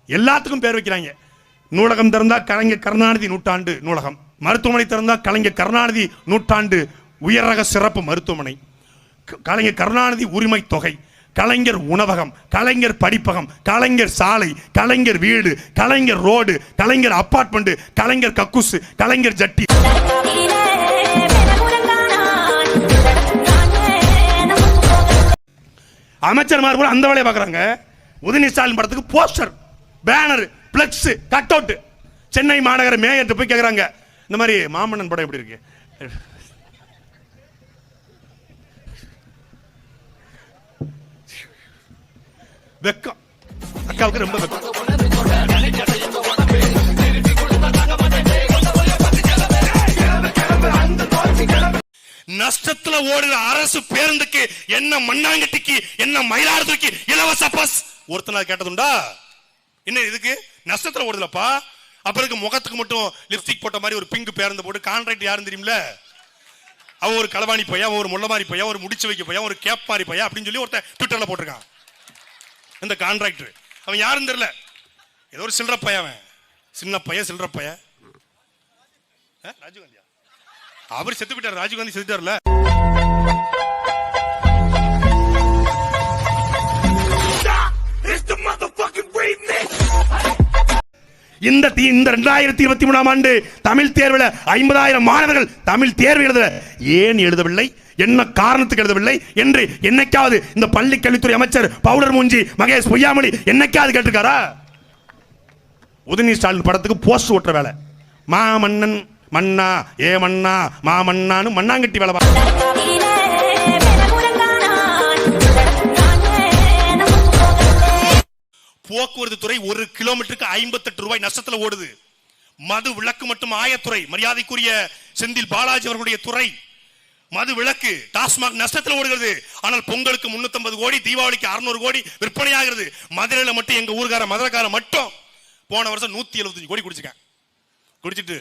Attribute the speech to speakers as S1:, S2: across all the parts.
S1: எல்லாத்துக்கும் பேர் வைக்கிறாங்க. நூலகம் திறந்தா கலைஞர் கருணாநிதி நூற்றாண்டு நூலகம், மருத்துவமனை திறந்தா கலைஞர் கருணாநிதி நூற்றாண்டு உயர் ரக சிறப்பு மருத்துவமனை, கலைஞர் கருணாநிதி உரிமை தொகை, கலைஞர் உணவகம், கலைஞர் படிப்பகம், கலைஞர் சாலை, கலைஞர் வீடு, கலைஞர் ரோடு, கலைஞர் அபார்ட்மெண்ட், கலைஞர் கக்கூசு, கலைஞர் ஜட்டி. அமைச்சர்மார் கூட அந்த வேலையை பார்க்குறாங்க. உதயநிதி ஸ்டாலின் படத்துக்கு poster, banner, flex, cut out. Chennai மாநகர மேயர்கிட்ட போய் கேட்குறாங்க, இந்த மாதிரி மாமன்னன் படம் எப்படி இருக்கு? வெக்கம், அக்காவுக்கு ரொம்ப வெக்கம். நஷ்டத்துல ஓடுற அரசு பேருந்துக்கு என்ன மண்ணாங்கட்டிக்கு என்ன மயிலாடுதுறைக்கு இலவச பஸ் ஒருத்தனா கேட்டதுண்டா? என்ன இதுக்கு நஷ்டத்துல ஓடுதுலப்பா. அப்புறம் முகத்துக்கு மட்டும் லிப்ஸ்டிக் போட்ட மாதிரி ஒரு பிங்க் பேருந்து போட்டு கான்ட்ராக்ட் யாரும் தெரியுமில்ல? அவன் ஒரு களவாணி பையா, ஒரு முள்ள மாதிரி பையா, ஒரு முடிச்சு வைக்க பையா, ஒரு கேப் மாதிரி பையா அப்படின்னு சொல்லி ஒருத்தன் ட்விட்டர்ல போட்டிருக்கான். இந்த கான்ட்ராக்டர் அவன் யாரும் தெரியல, ஏதோ ஒரு சில்லற பையன், அவன் சின்ன பையன், சில்லற பையன். ராஜீவ்காந்தியா? அவர் செத்து விட்டார், ராஜீவ்காந்தி செத்துட்டார்ல. இந்த 2023ஆம் ஆண்டு தமிழ் தேர்வில் 50,000 மாணவர்கள் தமிழ் தேர்வு எழுத ஏன் எழுதவில்லை, என்ன காரணத்துக்கு எழுதவில்லை என்று என்னைக்காவது இந்த பள்ளி கல்வித்துறை அமைச்சர் பவுடர் மூஞ்சி மகேஷ் பொய்யாமொழி என்னைக்காவது கேட்டிருக்காரா? உதயநிதி ஸ்டாலின் படத்துக்கு போஸ்ட் ஓட்டுற வேலை, மாமன்னன் மன்னா ஏ மன்னா மாமன்னான்னு மண்ணாங்கட்டி வேலை. போக்குவரத்து துறை 1 கிலோமீட்டருக்கு 58 ரூபாய் நஷ்டத்தில் ஓடுது. மது விலக்கு மற்றும் ஆயத்துறை மரியாதைக்குரிய செந்தில் பாலாஜி அவர்களுடைய துறை மது விலக்கு டாஸ்மாக் நஷ்டத்தில் ஓடுகிறது. ஆனால் பொங்கலுக்கு 350 கோடி, தீபாவளிக்கு 600 கோடி விற்பனையாகிறது. மதுரையில மட்டும் எங்க ஊர்கார மதுரைக்கார மட்டும் போன வருஷம் 175 கோடி குடிச்சிருக்கேன். குடிச்சிட்டு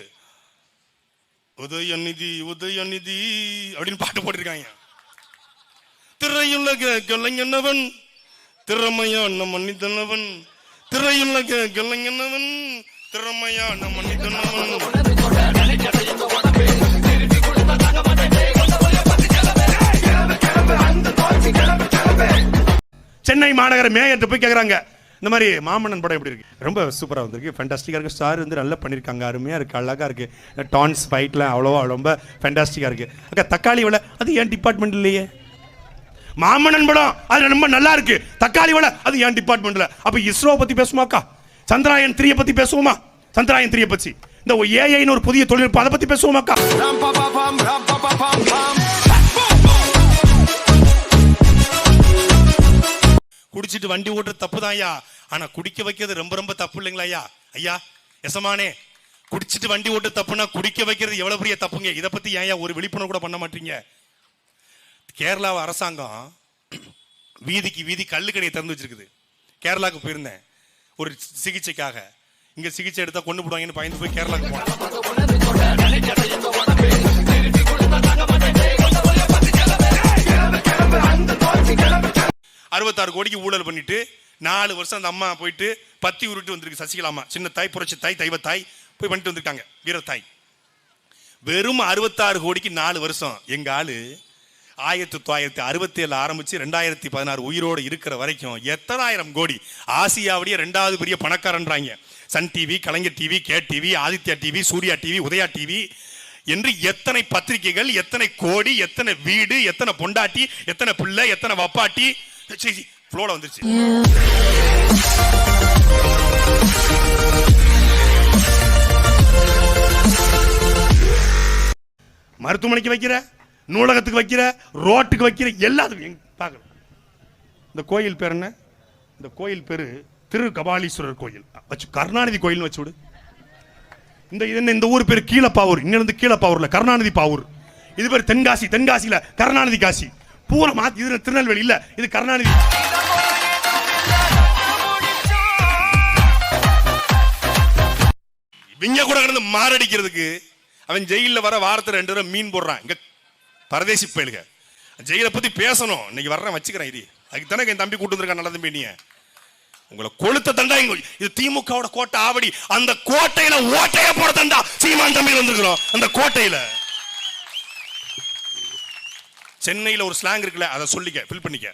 S1: உதயநிதி உதயநிதி அப்படின்னு பாட்டு போட்டிருக்காங்க. திரையுலக கலைஞனவன் திறமையான மனிதனவன், திரையுலக கலைஞனவன் திறமையான மனிதனவன். சென்னை மாநகர மேயர்கிட்ட போய் கேட்குறாங்க, இந்த மாதிரி மாமன்னன் படம் எப்படி இருக்கு? ரொம்ப சூப்பராக வந்திருக்கு, ஃபேண்டாஸ்டிக்காக இருக்குது, ஸ்டார் வந்து நல்லா பண்ணியிருக்காங்க, அருமையாக இருக்குது, அழகாக இருக்குது, டான்ஸ் ஃபைட்லாம் அவ்வளோவா ரொம்ப ஃபேண்டாஸ்டிக்காக இருக்குது. அக்கா தக்காளி விலை அது ஏன் டிபார்ட்மெண்ட் இல்லையே? மாமன்னன் படம் அது ரொம்ப நல்லா இருக்கு, தக்காளி விலை அது ஏன் டிபார்ட்மெண்ட்ல? அப்போ இஸ்ரோ பற்றி பேசுமாக்கா, சந்திராயன் 3 பற்றி பேசுவோமா? சந்திராயன் 3 பற்றி, இந்த ஏஐன்னு ஒரு புதிய தொழில்நுட்பம் அதை பற்றி பேசுவோமாக்கா? குடிச்சிட்டு வண்டி ஓட்டுற தப்பு தான் ஐயா, ஆனா குடிக்க வைக்கிறது ரொம்ப ரொம்ப தப்பு இல்லைங்களா ஐயா? ஐயா எசமானே, குடிச்சிட்டு வண்டி ஓட்டுற தப்புனா குடிக்க வைக்கிறது எவ்வளவு பெரிய தப்புங்க. இதை பத்தி ஏன் ஒரு விழிப்புணர்வு கூட பண்ண மாட்டீங்க? கேரளா அரசாங்கம் வீதிக்கு வீதி கல்லுக்கடையை திறந்து வச்சிருக்குது. கேரளாவுக்கு போயிருந்தேன் ஒரு சிகிச்சைக்காக. இங்க சிகிச்சை எடுத்தா கொண்டு போடுவாங்கன்னு பயந்து போய் கேரளாவுக்கு போனேன். 66 கோடிக்கு ஊழல் பண்ணிட்டு 4 வருஷம் அந்த அம்மா போயிட்டு பத்தி உருட்டு வந்திருக்கு. சசிகலா அம்மா, சின்ன தாய், புரட்சி தாய், தெய்வ தாய் போய் பண்ணிட்டு வந்திருக்காங்க, வீரத்தாய். வெறும் 66 கோடிக்கு 4 வருஷம். எங்க ஆளு 1967 ஆரம்பிச்சு 2016 உயிரோடு இருக்கிற வரைக்கும் எத்தனாயிரம் கோடி. ஆசியாவுடைய 2வது பெரிய பணக்காரன்றாங்க. Sun TV, Kalaignar TV, K TV, Adithya TV, Surya TV, Udaya TV என்று எத்தனை பத்திரிகைகள், எத்தனை கோடி, எத்தனை வீடு, எத்தனை பொண்டாட்டி, எத்தனை பிள்ளை, எத்தனை வப்பாட்டி ஃப்ளோல வந்துருச்சு. மருத்துவமனைக்கு வைக்கிற, நூலகத்துக்கு வைக்கிற, ரோட்டுக்கு வைக்கிற, எல்லாத்துக்கும் பார்க்கணும். இந்த கோயில் பேர் என்ன? இந்த கோயில் பேரு திரு கபாலீஸ்வரர் கோயில் வச்சு கருணாநிதி கோயில்னு வச்சு விடு. இந்த ஊர் பேர் கீழப்பாவூர், இங்கிருந்து கீழப்பாவூர்ல கருணாநிதி பாவூர். இது பேர் தென்காசி, தென்காசியில கருணாநிதி காசி. பூரா மாத்தி இது திருநெல்வேலி இல்ல, இது கருணாநிதி. இங்க கூட கிடந்து மாரடிக்கிறதுக்கு அவன் ஜெயில வர வாரத்துல 2 தடவை மீன் போடுறான். இங்க பரதேசி பயலுக ஜெயில பத்தி பேசணும். இன்னைக்கு வர்றேன் வச்சுக்கிறேன். இது அதுக்கு தானே என் தம்பி கூட்டு வந்திருக்கான். நல்ல தம்பி, நீ உங்களை கொளுத்த தண்டா இங்க இது திமுகவோட கோட்டை ஆவடி. அந்த கோட்டையில ஓட்டைய போட தண்டா சீமான் தம்பி வந்திருக்கிறோம். அந்த கோட்டையில சென்னையில ஒரு ஸ்லாங் இருக்குல்ல, அதை சொல்லிக்க, ஃபில் பண்ணிக்க.